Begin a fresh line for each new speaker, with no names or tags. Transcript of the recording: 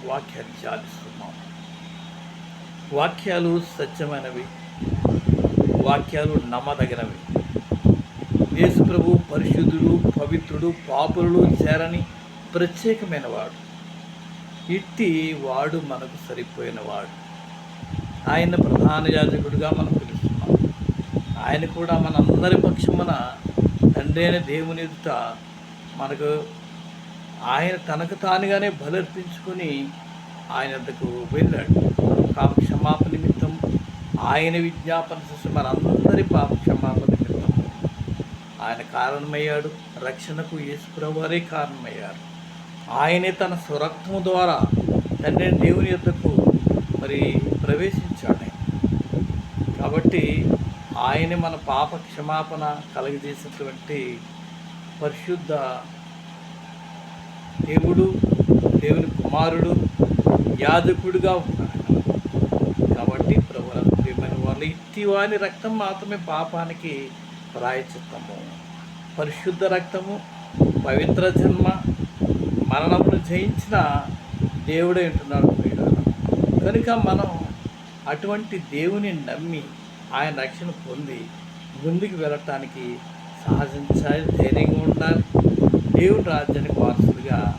వాక్యాన్ని ధ్యానిస్తున్నాం. వాక్యాలు సత్యమైనవి, వాక్యాలు నమ్మదగినవి. యేసు ప్రభు పరిశుద్ధుడు, పవిత్రుడు, పాపులు చేరని ప్రత్యేకమైన వాడు. ఇట్టి వాడు మనకు సరిపోయినవాడు. ఆయన ప్రధాన యాజకుడిగా మనం పిలుస్తున్నాం. ఆయన కూడా మనందరి పక్షమున తండ్రి అయిన దేవుని ఎదుట మనకు ఆయన తనకు తానుగానే బలర్పించుకొని ఆయన వద్దకు వెళ్ళాడు. పాప క్షమాపణ నిమిత్తం ఆయన విజ్ఞాపన చేసి మనందరి పాప క్షమాపణ నిమిత్తం ఆయన కారణమయ్యాడు. రక్షణకు యేసుప్రభు వారే కారణమయ్యారు. ఆయనే తన స్వరక్తము ద్వారా తండ్రి దేవుని యొద్దకు ప్రవేశించాడు. కాబట్టి ఆయన మన పాప క్షమాపణ కలగజేసినటువంటి పరిశుద్ధ దేవుడు, దేవుని కుమారుడు, యాజకుడిగా ఉన్నాడు. కాబట్టి ప్రభువునందు ప్రియమైన వాళ్ళు ఇట్టి వాని రక్తం మాత్రమే పాపానికి ప్రాయశ్చిత్తము. పరిశుద్ధ రక్తము, పవిత్ర జన్మ, మరణమును జయించిన దేవుడే ఉంటున్నాడు. కనుక మనం అటువంటి దేవుని నమ్మి ఆయన రక్షణ పొంది ముందుకు వెళ్ళటానికి సాహసించాలి, ధైర్యంగా ఉండాలి. దేవుని రాజ్యానికి వారసులుగా